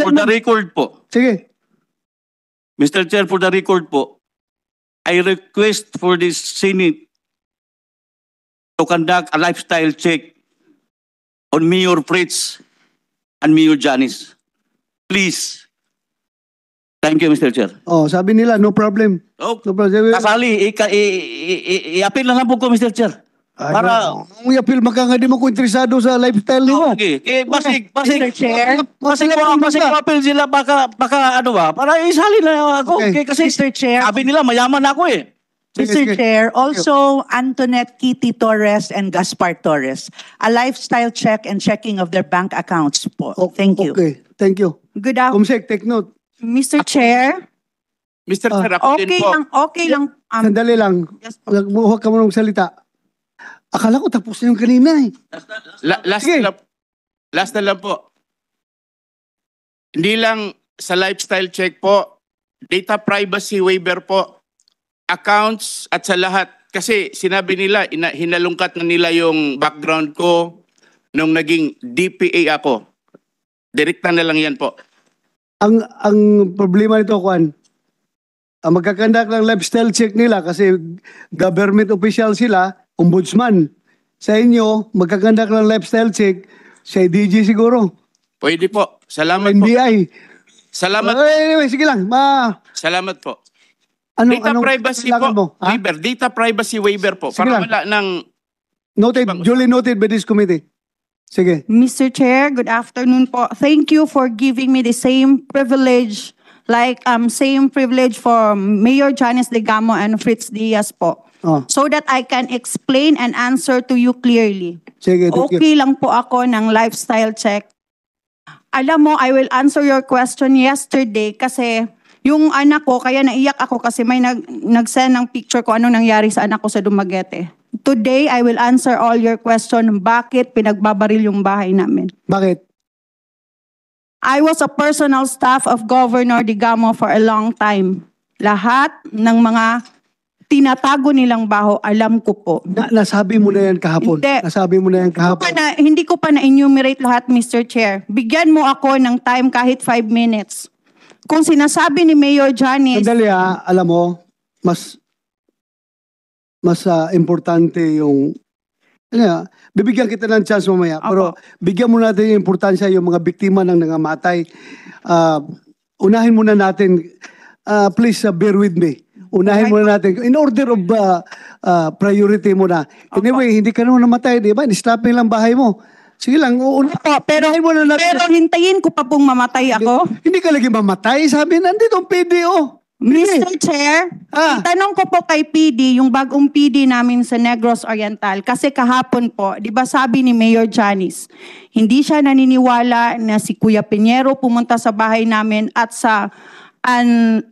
For the record po, Sige. Mr. Chair, for the record po, I request for this Senate to conduct a lifestyle check on Mayor Fritz and Mayor Janice. Please. Thank you, Mr. Chair. Oh, sabi nila, no problem. Oh, No problem. kasali, i-appeal na lang po ko, Mr. Chair. Para, Ang appeal, maka nga di mo ko interesado sa lifestyle nila. okay. Basig Mr. appeal sila, baka ano ba, para isali na ako. Okay. Kasi Mr. Chair. sabi nila, mayaman ako eh. Sige, Mr. sige. Chair, also Antoinette Kitty Torres and Gaspar Torres. A lifestyle check and checking of their bank accounts po. Thank you. Okay, thank you. Good afternoon. Kumsek, take note. Mr. Chair, Mr. Chair, ako din po. okay lang. Sandali lang. Yes po. Huwag ka mo nung salita. Akala ko tapos na yung kanina eh. Last na lang po. Hindi lang sa lifestyle check po, data privacy waiver po, accounts at sa lahat. Kasi sinabi nila, hinalungkat na nila yung background ko nung naging DPA ako. Direkta na lang yan po. Ang problema nito, Juan, magkakandak ng lifestyle check nila kasi government official sila, ombudsman. Sa inyo, magkakandak ng lifestyle check sa DG siguro. Pwede po. Salamat po. NBI. Salamat. Anyway, sige lang. Salamat po. Anong privacy kailangan po. mo? Ha? Waiver. Data privacy waiver po. Sige Para lang. wala ng... Noted, duly noted by this committee. Sige. Mr. Chair, good afternoon po. Thank you for giving me the same privilege for Mayor Janice Legamo and Fritz Diaz po. Oh. So that I can explain and answer to you clearly. Sige, thank you. Okay lang po ako ng lifestyle check. Alam mo, I will answer your question yesterday kasi yung anak ko, kaya naiyak ako kasi may nag-send ng picture ko anong nangyari sa anak ko sa Dumaguete. Today, I will answer all your question. Bakit pinagbabaril yung bahay namin? Bakit? I was a personal staff of Governor Digamo for a long time. Lahat ng mga tinatago nilang baho, alam ko po. Nasabi mo na yan kahapon. Hindi. Nasabi mo na yan kahapon. Hindi ko pa na-enumerate lahat, Mr. Chair. Bigyan mo ako ng time kahit 5 minutes. Kung sinasabi ni Mayor Janice... Sandali alam mo, mas importante yung... bibigyan kita ng chance mamaya. Opo. Pero bigyan mo natin yung importansya yung mga biktima ng nangamatay. Unahin muna natin, please bear with me. Unahin muna natin. In order of priority muna. Anyway, hindi ka naman namatay, di ba? Ni-slapping lang bahay mo. Sige lang, Pero hintayin ko pa pong mamatay ako. Hindi ka lagi mamatay. Sabi, nandito ang PDO. Mr. Chair, tanong ko po kay PD, yung bagong PD namin sa Negros Oriental, kasi kahapon po, di ba sabi ni Mayor Janice, hindi siya naniniwala na si Kuya Piñero pumunta sa bahay namin at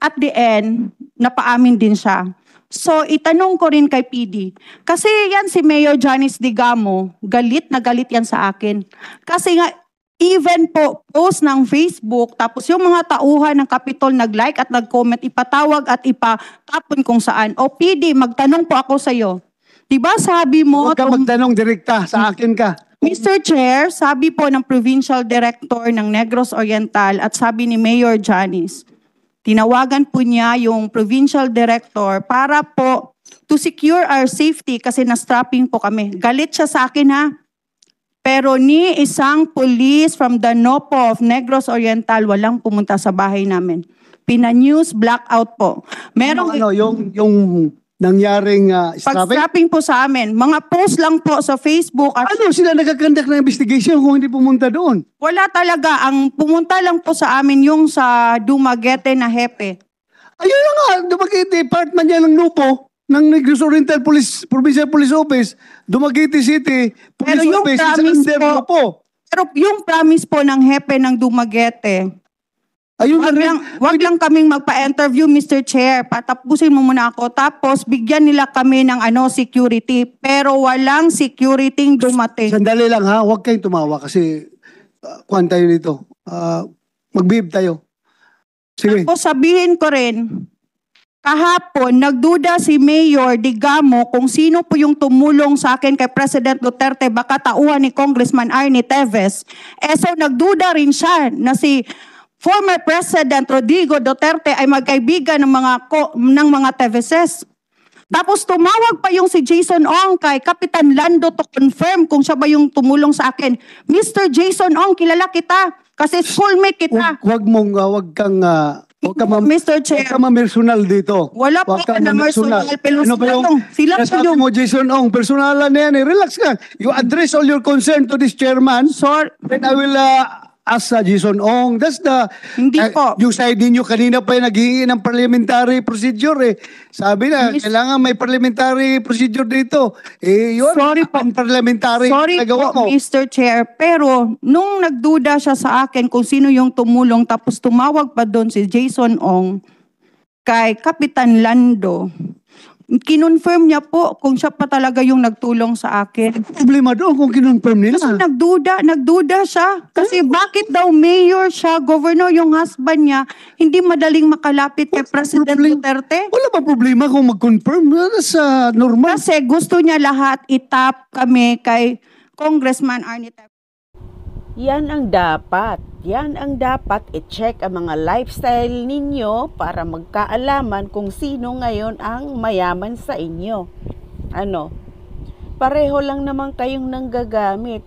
at the end, napaamin din siya. So, itanong ko rin kay PD. Kasi yan si Mayor Janice Digamo, galit na galit yan sa akin. Kasi nga, even po, post ng Facebook, tapos yung mga tauhan ng Capitol nag-like at nag-comment, ipatawag at ipatapon kung saan. O PD, magtanong po ako sa'yo. Diba sabi mo... Huwag ka magtanong direkta, sa akin ka. Mr. Chair, sabi po ng Provincial Director ng Negros Oriental at sabi ni Mayor Janice, tinawagan po niya yung Provincial Director para po to secure our safety kasi na-strapping po kami. Galit siya sa akin ha. Pero ni isang police from the NOPO of Negros Oriental walang pumunta sa bahay namin. Pina-news blackout po. Merong yung nangyaring strapping? pag-strapping po sa amin. Mga post lang po sa Facebook. At Ano sila nagkakandak ng investigation kung hindi pumunta doon? wala talaga. Ang pumunta lang po sa amin yung sa Dumaguete na hepe. Ayun na nga, Dumaguete, department niya ng NUPO, ng Negros Oriental Police, Provincial Police Office, Dumaguete City, Pero Police yung Office, is promise under po- NUPO. Pero yung promise po ng hepe ng Dumaguete, Ayun wag lang kaming magpa-interview, Mr. Chair. Patapusin mo muna ako. Tapos bigyan nila kami ng security. Pero walang security dumating. Sandali lang ha, huwag kayong tumawa kasi kuhan tayo dito. Mag-behave tayo. Sige. Tapos sabihin ko rin, kahapon, nagduda si Mayor Digamo kung sino po yung tumulong sa akin kay President Duterte, baka tauhan ni Congressman Arnie Teves. So nagduda rin siya na si former President Rodrigo Duterte ay magkaibigan ng mga TVSS. Tapos tumawag pa yung si Jason Ong kay Kapitan Lando to confirm kung siya ba yung tumulong sa akin. Mr. Jason Ong, kilala kita kasi schoolmate kita. Wag kang Mr. Chair. personal dito. Wala po Wag kang na personal. Pero Ano ba yung sila po sinasabi yung... mo, Jason Ong? Personalan na yan eh. Relax ka. You address all your concern to this chairman. Sorry. Then I will ask Jason Ong. That's the... Hindi po. Yung side ninyo kanina pa yung naghihingi ng parliamentary procedure eh. Sabi na, kailangan may parliamentary procedure dito. Eh, yun. Sorry po. Parliamentary Sorry nagawa po, mo. Mr. Chair. Pero nung nagduda siya sa akin kung sino yung tumulong, tapos tumawag pa doon si Jason Ong kay Kapitan Lando, kinonfirm niya po kung siya pa talaga yung nagtulong sa akin. Problema doon kung kinonfirm nila. Kasi nagduda siya. Kasi bakit daw mayor siya, governor yung husband niya, hindi madaling makalapit kay President Duterte? Wala ba problema kung mag-confirm? That's normal. Kasi gusto niya lahat itap kami kay Congressman Arnie Tevez. Yan ang dapat i-check ang mga lifestyle ninyo para magkaalaman kung sino ngayon ang mayaman sa inyo. Ano? Pareho lang naman kayong nanggagamit.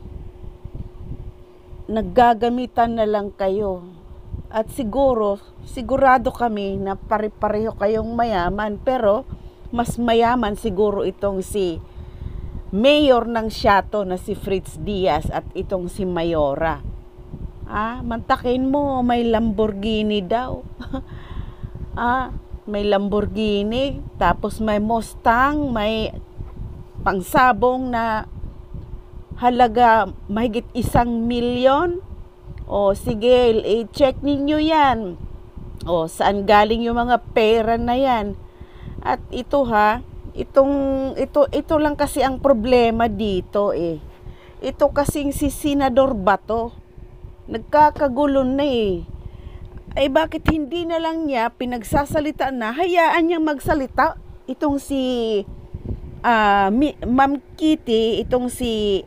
Naggagamitan na lang kayo. At sigurado kami na pare-pareho kayong mayaman, pero mas mayaman siguro itong si Mayor ng Siato na si Fritz Diaz at itong si Mayora. Mantakin mo, may Lamborghini daw. May Lamborghini, tapos may Mustang, may pangsabong na halaga mahigit 1 milyon. O sige, i-check ninyo yan. O saan galing yung mga pera na yan. At ito ito lang kasi ang problema dito eh. Ito kasing si Senador Bato, nagkakagulo na eh. Ay bakit hindi na lang niya pinagsasalita na, hayaan niyang magsalita itong si Ma'am Kitty, itong si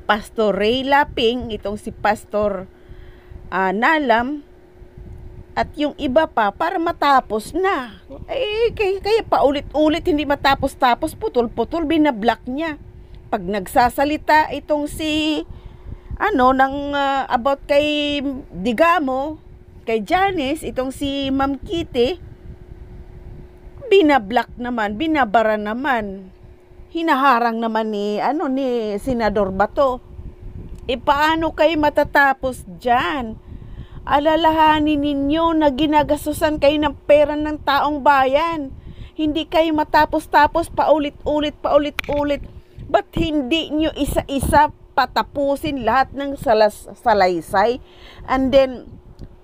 Pastor Ray Laping, itong si Pastor Nalam, at yung iba pa para matapos na. Kaya paulit-ulit hindi matapos-tapos, putol-putol, binablock niya. Pag nagsasalita itong si about kay Digamo, kay Janice, itong si Ma'am Kitty, binablock naman, binabara naman. Hinaharang naman ni Senador Bato. Paano kayo matatapos diyan? Alalahanin ninyo na ginagasusan kayo ng pera ng taong bayan. Hindi kayo matapos-tapos, paulit-ulit. Ba't hindi nyo isa-isa patapusin lahat ng salaysay? And then,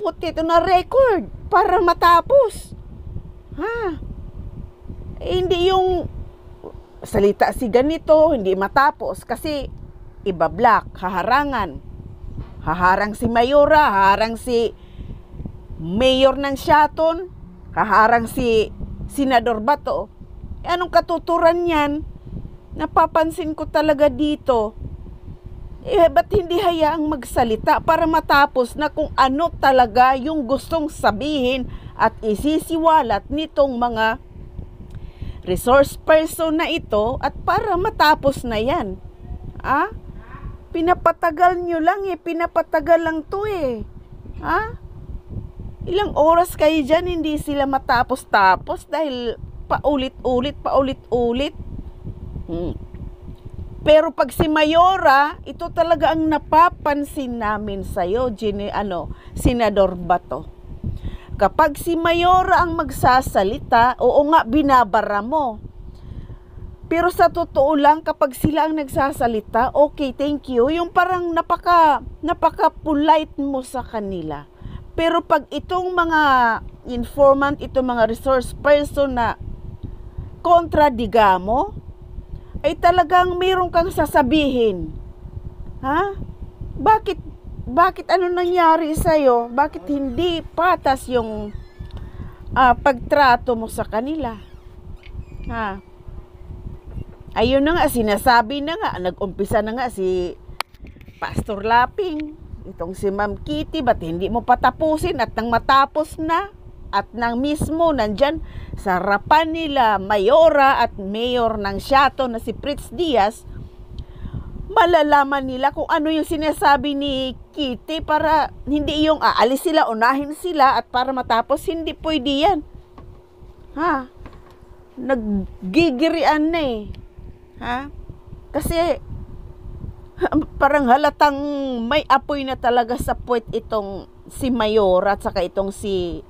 put it on a record para matapos. Hindi yung salita si ganito, hindi matapos. Kasi, iba-block, haharangan. Haharang si Mayora, haharang si Mayor ng Siaton, haharang si Senador Bato. Anong katuturan yan? Napapansin ko talaga dito. Ba't hindi hayaang magsalita para matapos na kung ano talaga yung gustong sabihin at isisiwalat nitong mga resource person na ito at para matapos na yan. Pinapatagal nyo lang pinapatagal lang to Ilang oras kayo dyan, hindi sila matapos-tapos dahil paulit-ulit. Pero pag si Mayora, ito talaga ang napapansin namin sa'yo, Senador Bato. Kapag si Mayora ang magsasalita, oo nga, binabara mo. Pero sa totoo lang, kapag sila ang nagsasalita, okay, thank you. Yung parang napaka-polite mo sa kanila. Pero pag itong mga informant, itong mga resource person na kontra Digamo, ay talagang mayroon kang sasabihin. Bakit ano nangyari sa'yo? Bakit hindi patas yung pagtrato mo sa kanila? Ayun na nga, sinasabi na nga, nag-umpisa na nga si Pastor Laping. itong si Ma'am Kitty, ba't hindi mo patapusin at nang matapos na at nang mismo nandyan sa harapan nila Mayora at Mayor ng Siato na si Fritz Diaz, malalaman nila kung ano yung sinasabi ni Kitty para hindi yung aalis sila, unahin sila at para matapos, hindi pwede yan. Ha? Naggigirian na eh. Ha? Kasi parang halatang may apoy na talaga sa puwet itong si Mayora at saka itong si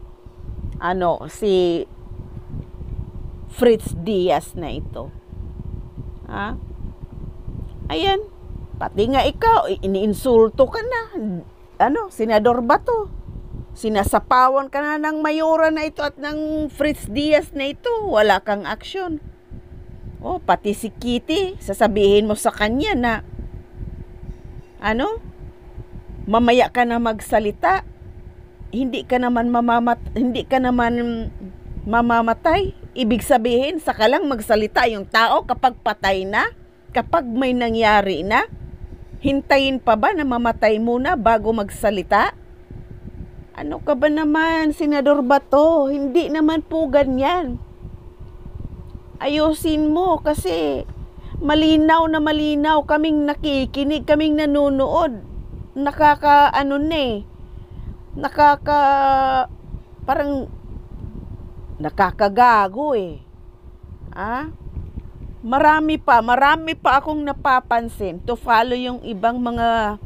Fritz Diaz na ito. Ha? Ayan, pati nga ikaw, iniinsulto ka na. Senador ba to? Sinasapawan ka na ng Mayora na ito at ng Fritz Diaz na ito. Wala kang aksyon. Pati si Kitty, sasabihin mo sa kanya na mamaya ka na magsalita. Hindi ka naman mamamatay. Ibig sabihin, saka lang magsalita yung tao kapag patay na, kapag may nangyari na. Hintayin pa ba na mamatay muna bago magsalita? Ano ka ba naman, Senador Bato? Hindi naman po ganyan. Ayusin mo kasi malinaw na malinaw, kaming nakikinig, kaming nanonood. Parang nakakagago eh. Marami pa akong napapansin to follow yung ibang mga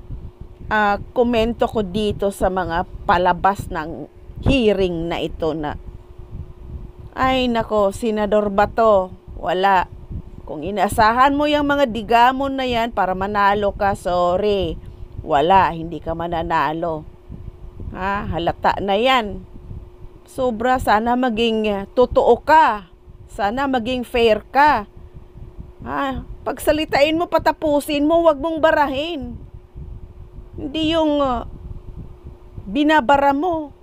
komento ko dito sa mga palabas ng hearing na ito na ay nako, Senador Bato, wala. Kung inasahan mo yung mga digamon na yan para manalo ka, sorry. Wala, hindi ka mananalo. Halata na yan. Sobra, sana maging totoo ka. Sana maging fair ka. Pagsalitain mo, patapusin mo, wag mong barahin. Hindi yung binabara mo.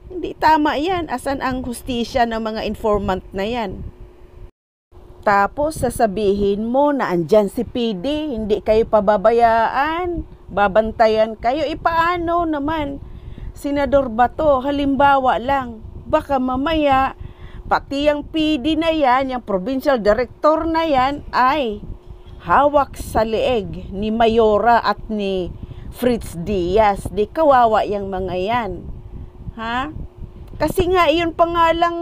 Hindi tama yan. Asan ang hustisya ng mga informant na yan? Tapos sasabihin mo na andyan si PD, hindi kayo pababayaan, babantayan kayo. Paano naman, Senador Bato? Halimbawa lang, baka mamaya pati yung PD na yan, yung provincial director na yan ay hawak sa leeg ni Mayora at ni Fritz Diaz. Di kawawa yung mga yan. Ha? Kasi nga, iyon pa nga lang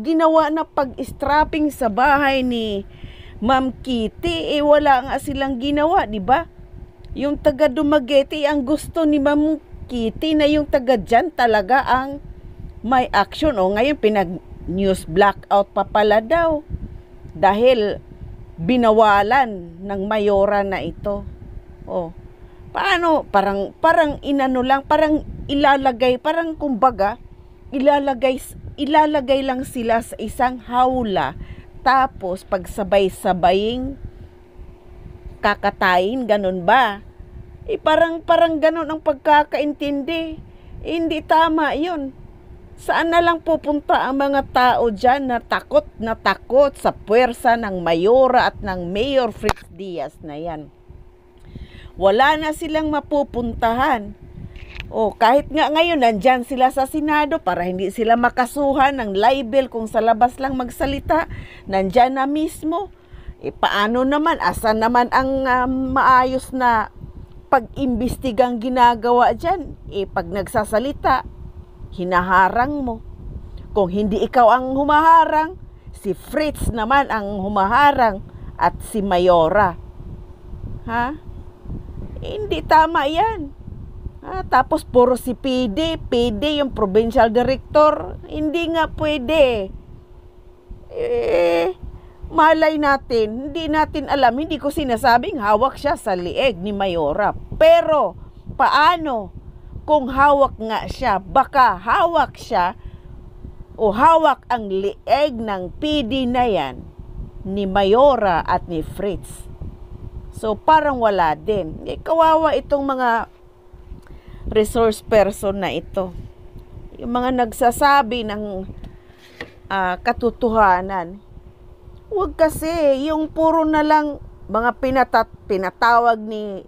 ginawa na pag-strapping sa bahay ni Ma'am Kitty. Wala nga silang ginawa, di ba? Yung taga Dumaguete, ang gusto ni Ma'am Kitty na yung taga dyan talaga ang may action. Ngayon, pinag-news blackout pa pala daw. Dahil binawalan ng Mayora na ito. Paano? Parang inano lang, parang ilalagay, parang kumbaga, ilalagay lang sila sa isang hawla, tapos pagsabay-sabaying kakatayin, ganun ba? Parang ganun ang pagkakaintindi. Hindi tama yun. Saan na lang pupunta ang mga tao dyan na takot sa puwersa ng Mayora at ng Mayor Fritz Diaz na yan? Wala na silang mapupuntahan. Kahit nga ngayon nandyan sila sa Senado para hindi sila makasuhan ng libel kung sa labas lang magsalita, nandyan na mismo. Paano naman, asan naman ang maayos na pag-imbestigang ginagawa dyan? Pag nagsasalita, hinaharang mo. Kung hindi ikaw ang humaharang, si Fritz naman ang humaharang at si Mayora. Hindi tama yan. Tapos puro si PD yung provincial director. Hindi nga pwede. Malay natin, hindi natin alam, hindi ko sinasabing hawak siya sa lieg ni Mayora. Pero, paano kung hawak nga siya? Baka hawak siya o hawak ang lieg ng PD na yan ni Mayora at ni Fritz. So, parang wala din. Kawawa itong mga resource person na ito. Yung mga nagsasabi ng katotohanan. Huwag kasi, yung puro na lang mga pinatawag ni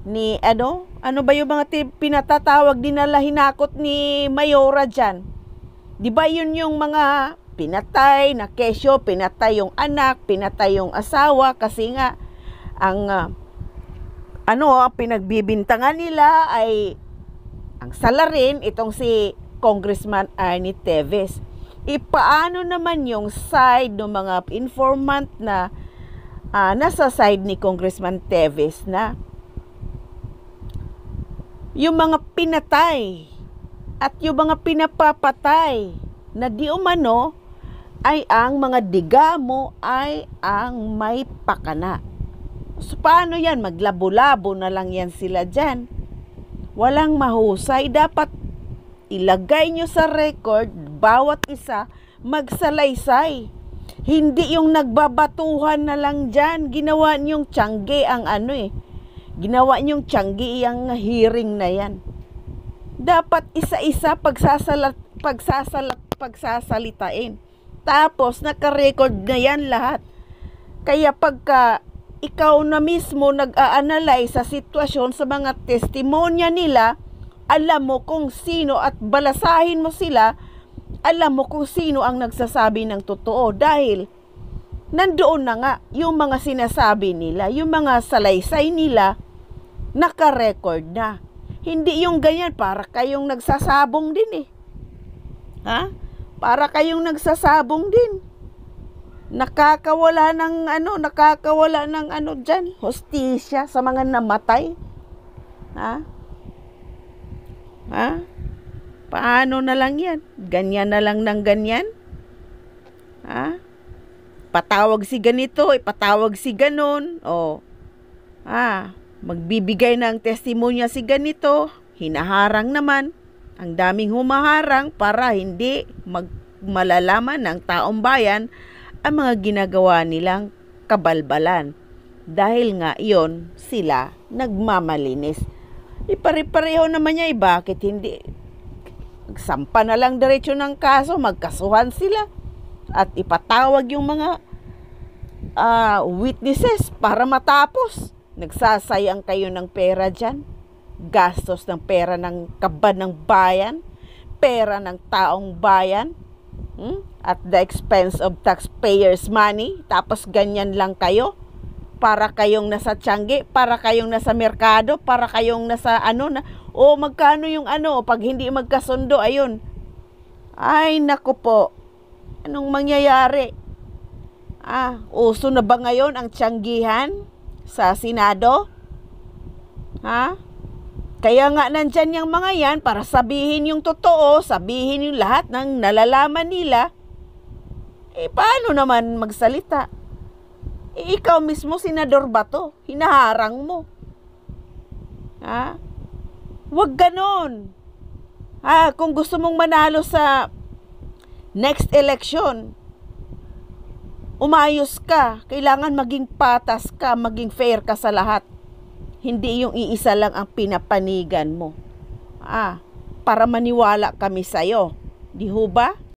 ni ano ba yung mga pinatatawag dinala hinakot ni Mayora dyan? Di ba yun yung mga pinatay na kesyo, pinatay yung anak, pinatay yung asawa kasi nga ang pinagbibintangan nila ay ang salarin itong si Congressman Arnie Teves. Paano naman yung side ng mga informant na nasa side ni Congressman Teves na yung mga pinatay at yung mga pinapapatay na di umano ay ang mga digamo ay ang may pakana. So, paano yan? Maglabo-labo na lang yan sila dyan. Walang mahusay. Dapat ilagay nyo sa record, bawat isa magsalaysay. Hindi yung nagbabatuhan na lang dyan. Ginawa nyong tiyangge ang Ginawa nyong tiyangge ang hearing na yan. Dapat isa-isa pagsasalitain. Tapos naka-record na yan lahat. Kaya pagka ikaw na mismo nag-a-analyze sa sitwasyon sa mga testimonya nila, alam mo kung sino at balasahin mo sila, alam mo kung sino ang nagsasabi ng totoo dahil nandoon na nga yung mga sinasabi nila, yung mga salaysay nila, naka-record na. Hindi yung ganyan, para kayong nagsasabong din Ha? Para kayong nagsasabong din. Nakakawala ng dyan, hostisya sa mga namatay. Ha? Paano na lang yan? Ganyan na lang ng ganyan? Ha? Patawag si ganito, ipatawag si ganon. Magbibigay ng testimonya si ganito, hinaharang naman. Ang daming humaharang para hindi malalaman ng taong bayan ang mga ginagawa nilang kabalbalan. Dahil nga iyon, sila nagmamalinis. Pare-pareho naman niya, bakit hindi? Sampa na lang diretso ng kaso, magkasuhan sila. At ipatawag yung mga witnesses para matapos. Nagsasayang kayo ng pera dyan. Gastos ng pera ng kaban ng bayan. Pera ng taong bayan. At the expense of taxpayers' money. Tapos ganyan lang kayo. Para kayong nasa tiyangge, para kayong nasa merkado, para kayong nasa magkano yung pag hindi magkasundo, ayun. Ay, naku po. Anong mangyayari? Uso na ba ngayon ang tiyanggihan sa Senado? Kaya nga nandyan yung mga yan para sabihin yung totoo, sabihin yung lahat ng nalalaman nila. Paano naman magsalita? Ikaw mismo, senador ba to? Hinaharang mo. Huwag ganon. Kung gusto mong manalo sa next election, umayos ka. Kailangan maging patas ka, maging fair ka sa lahat. Hindi yung iisa lang ang pinapanigan mo. Para maniwala kami sa'yo. Di ho ba?